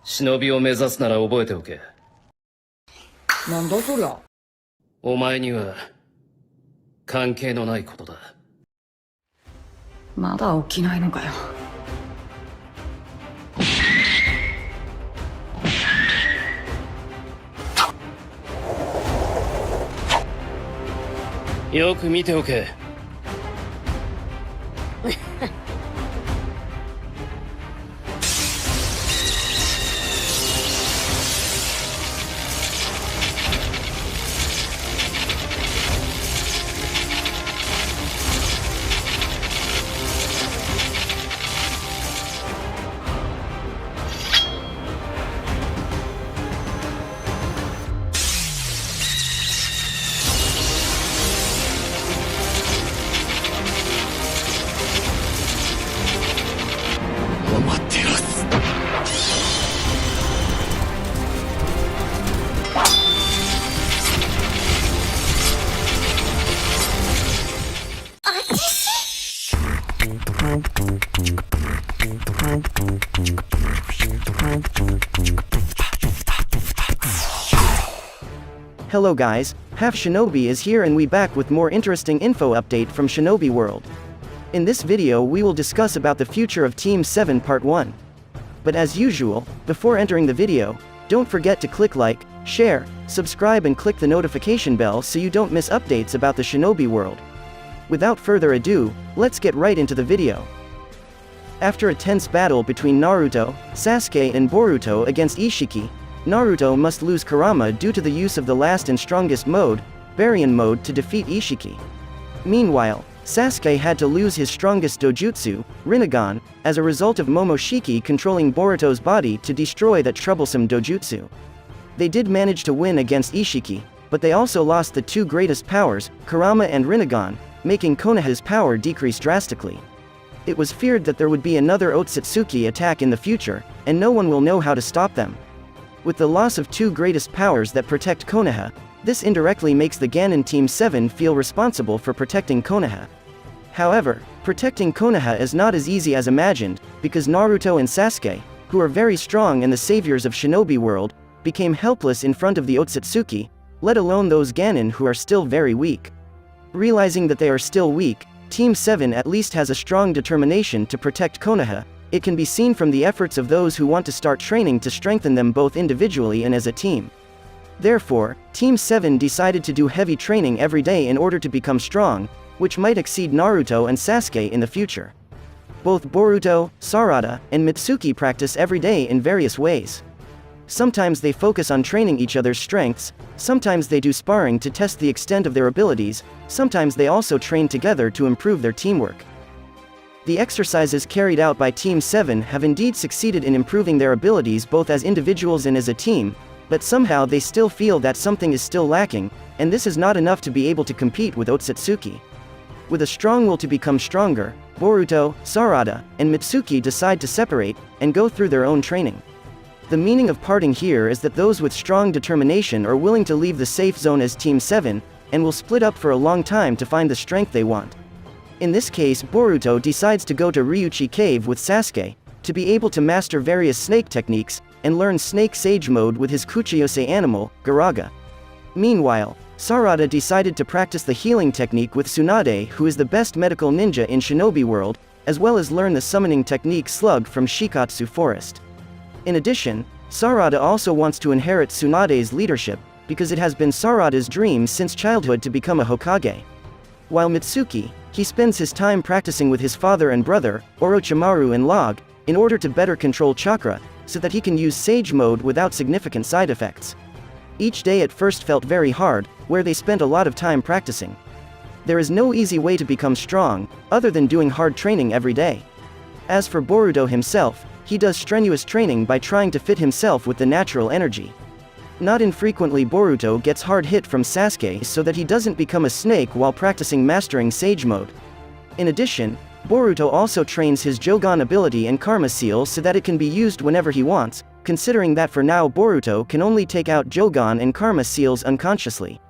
忍びを目指すなら覚えておけ。なんだそりゃ。お前には関係のないことだ。まだ起きないのかよ。よく見ておけ。Hello guys, Half Shinobi is here and we back with more interesting info update from Shinobi World. In this video we will discuss about the future of Team 7 Part 1. But as usual, before entering the video, don't forget to click like, share, subscribe and click the notification bell so you don't miss updates about the Shinobi World. Without further ado, let's get right into the video. After a tense battle between Naruto, Sasuke and Boruto against Ishiki, Naruto must lose Kurama due to the use of the last and strongest mode, Baryon mode, to defeat Ishiki. Meanwhile, Sasuke had to lose his strongest dojutsu, Rinnegan, as a result of Momoshiki controlling Boruto's body to destroy that troublesome dojutsu. They did manage to win against Ishiki, but they also lost the two greatest powers, Kurama and Rinnegan, making Konoha's power decrease drastically. It was feared that there would be another Otsutsuki attack in the future, and no one will know how to stop them. With the loss of two greatest powers that protect Konoha, this indirectly makes the Ganon Team 7 feel responsible for protecting Konoha. However, protecting Konoha is not as easy as imagined, because Naruto and Sasuke, who are very strong and the saviors of Shinobi World, became helpless in front of the Otsutsuki, let alone those Ganon who are still very weak. Realizing that they are still weak, Team 7 at least has a strong determination to protect Konoha. It can be seen from the efforts of those who want to start training to strengthen them both individually and as a team. Therefore, Team 7 decided to do heavy training every day in order to become strong, which might exceed Naruto and Sasuke in the future. Both Boruto, Sarada, and Mitsuki practice every day in various ways. Sometimes they focus on training each other's strengths, sometimes they do sparring to test the extent of their abilities, sometimes they also train together to improve their teamwork. The exercises carried out by Team 7 have indeed succeeded in improving their abilities both as individuals and as a team, but somehow they still feel that something is still lacking, and this is not enough to be able to compete with Otsutsuki. With a strong will to become stronger, Boruto, Sarada, and Mitsuki decide to separate, and go through their own training. The meaning of parting here is that those with strong determination are willing to leave the safe zone as Team 7, and will split up for a long time to find the strength they want. In this case, Boruto decides to go to Ryuchi Cave with Sasuke, to be able to master various snake techniques, and learn Snake Sage mode with his Kuchiyose animal, Garaga. Meanwhile, Sarada decided to practice the healing technique with Tsunade, who is the best medical ninja in Shinobi World, as well as learn the summoning technique Slug from Shikatsu Forest. In addition, Sarada also wants to inherit Tsunade's leadership, because it has been Sarada's dream since childhood to become a Hokage. While Mitsuki, he spends his time practicing with his father and brother, Orochimaru and Log, in order to better control chakra, so that he can use Sage mode without significant side effects. Each day at first felt very hard, where they spent a lot of time practicing. There is no easy way to become strong, other than doing hard training every day. As for Boruto himself, he does strenuous training by trying to fit himself with the natural energy. Not infrequently Boruto gets hard hit from Sasuke so that he doesn't become a snake while practicing mastering Sage mode. In addition, Boruto also trains his Jogan ability and Karma Seal so that it can be used whenever he wants, considering that for now Boruto can only take out Jogan and Karma Seals unconsciously.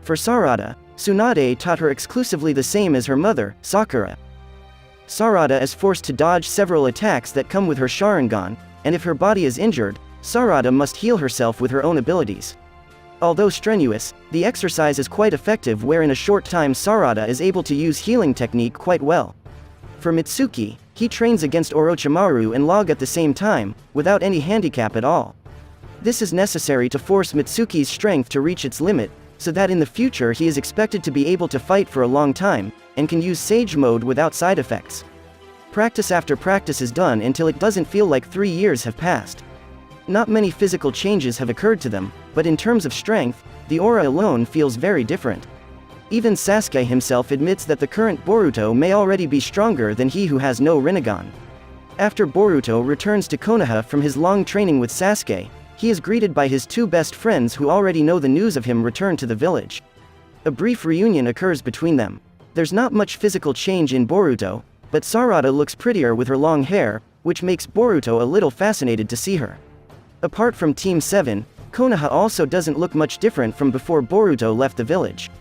For Sarada, Tsunade taught her exclusively the same as her mother, Sakura. Sarada is forced to dodge several attacks that come with her Sharingan, and if her body is injured, Sarada must heal herself with her own abilities. Although strenuous, the exercise is quite effective, where in a short time Sarada is able to use healing technique quite well. For Mitsuki, he trains against Orochimaru and Log at the same time, without any handicap at all. This is necessary to force Mitsuki's strength to reach its limit, so that in the future he is expected to be able to fight for a long time, and can use Sage Mode without side effects. Practice after practice is done until it doesn't feel like 3 years have passed. Not many physical changes have occurred to them, but in terms of strength, the aura alone feels very different. Even Sasuke himself admits that the current Boruto may already be stronger than he who has no Rinnegan. After Boruto returns to Konoha from his long training with Sasuke, he is greeted by his 2 best friends who already know the news of him return to the village. A brief reunion occurs between them. There's not much physical change in Boruto, but Sarada looks prettier with her long hair, which makes Boruto a little fascinated to see her. Apart from Team 7, Konoha also doesn't look much different from before Boruto left the village.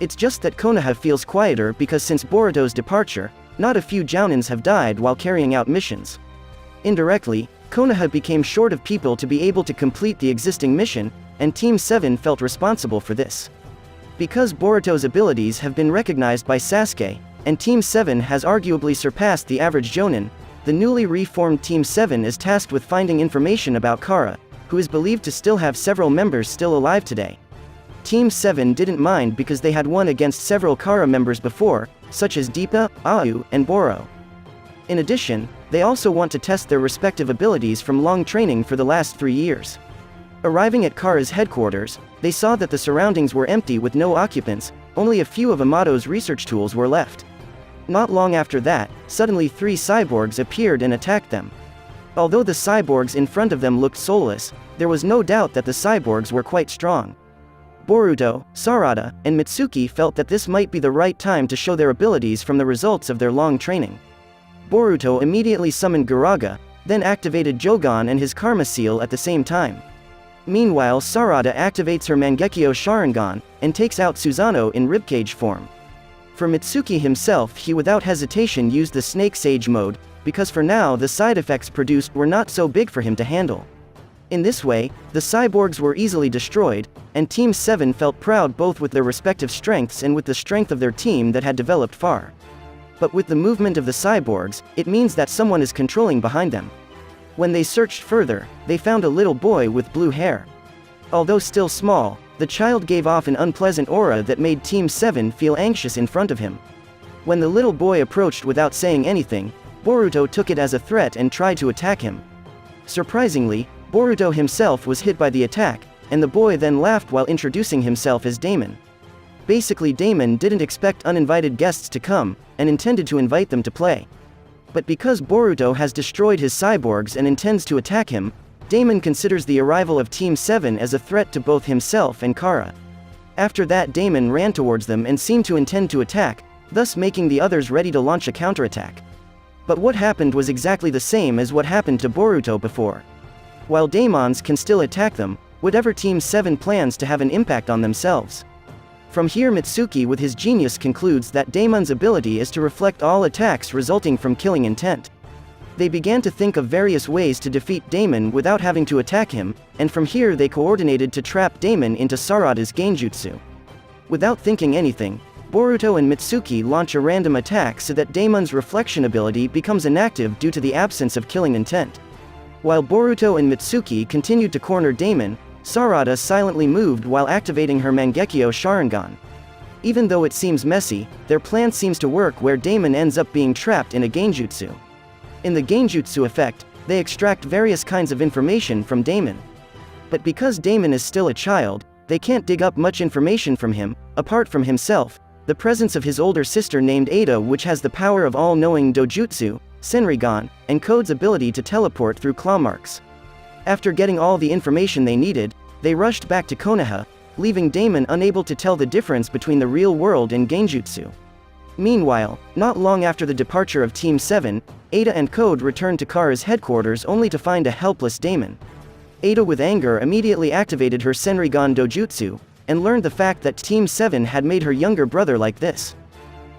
It's just that Konoha feels quieter because since Boruto's departure, not a few Jounins have died while carrying out missions. Indirectly, Konoha became short of people to be able to complete the existing mission, and Team 7 felt responsible for this. Because Boruto's abilities have been recognized by Sasuke, and Team 7 has arguably surpassed the average Jonin, the newly reformed Team 7 is tasked with finding information about Kara, who is believed to still have several members still alive today. Team 7 didn't mind because they had won against several Kara members before, such as Deepa, Au, and Boro. In addition, they also want to test their respective abilities from long training for the last 3 years. Arriving at Kara's headquarters, they saw that the surroundings were empty with no occupants, only a few of Amato's research tools were left. Not long after that, suddenly 3 cyborgs appeared and attacked them. Although the cyborgs in front of them looked soulless, there was no doubt that the cyborgs were quite strong. Boruto, Sarada, and Mitsuki felt that this might be the right time to show their abilities from the results of their long training. Boruto immediately summoned Garaga, then activated Jogan and his Karma Seal at the same time. Meanwhile, Sarada activates her Mangekyo Sharingan, and takes out Susanoo in ribcage form. For Mitsuki himself, he without hesitation used the Snake Sage mode, because for now the side effects produced were not so big for him to handle. In this way, the cyborgs were easily destroyed, and Team 7 felt proud both with their respective strengths and with the strength of their team that had developed far. But with the movement of the cyborgs, it means that someone is controlling behind them. When they searched further, they found a little boy with blue hair. Although still small, the child gave off an unpleasant aura that made Team 7 feel anxious in front of him. When the little boy approached without saying anything, Boruto took it as a threat and tried to attack him. Surprisingly, Boruto himself was hit by the attack, and the boy then laughed while introducing himself as Damon. Basically, Damon didn't expect uninvited guests to come, and intended to invite them to play. But because Boruto has destroyed his cyborgs and intends to attack him, Damon considers the arrival of Team 7 as a threat to both himself and Kara. After that, Damon ran towards them and seemed to intend to attack, thus making the others ready to launch a counterattack. But what happened was exactly the same as what happened to Boruto before. While Daemons can still attack them, whatever Team 7 plans to have an impact on themselves. From here, Mitsuki with his genius concludes that Daemon's ability is to reflect all attacks resulting from killing intent. They began to think of various ways to defeat Daemon without having to attack him, and from here they coordinated to trap Daemon into Sarada's Genjutsu. Without thinking anything, Boruto and Mitsuki launch a random attack so that Daemon's reflection ability becomes inactive due to the absence of killing intent. While Boruto and Mitsuki continued to corner Daemon, Sarada silently moved while activating her Mangekyo Sharingan. Even though it seems messy, their plan seems to work where Daemon ends up being trapped in a Genjutsu. In the Genjutsu effect, they extract various kinds of information from Daemon. But because Daemon is still a child, they can't dig up much information from him, apart from himself, the presence of his older sister named Ada, which has the power of all-knowing Dojutsu, Senrigan, and Code's ability to teleport through claw marks. After getting all the information they needed, they rushed back to Konoha, leaving Daemon unable to tell the difference between the real world and Genjutsu. Meanwhile, not long after the departure of Team 7, Ada and Code returned to Kara's headquarters only to find a helpless Daemon. Ada with anger immediately activated her Senrigan Dojutsu, and learned the fact that Team 7 had made her younger brother like this.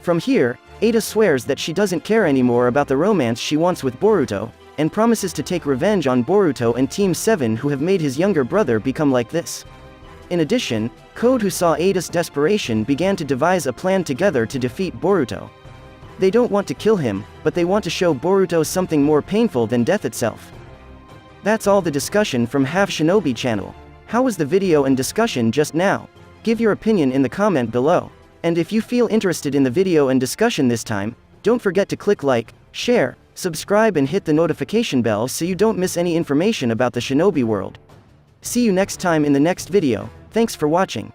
From here, Ada swears that she doesn't care anymore about the romance she wants with Boruto, and promises to take revenge on Boruto and Team 7 who have made his younger brother become like this. In addition, Code, who saw Ada's desperation, began to devise a plan together to defeat Boruto. They don't want to kill him, but they want to show Boruto something more painful than death itself. That's all the discussion from Half Shinobi channel. How was the video and discussion just now? Give your opinion in the comment below. And if you feel interested in the video and discussion this time, don't forget to click like, share, subscribe and hit the notification bell so you don't miss any information about the Shinobi world. See you next time in the next video. Thanks for watching.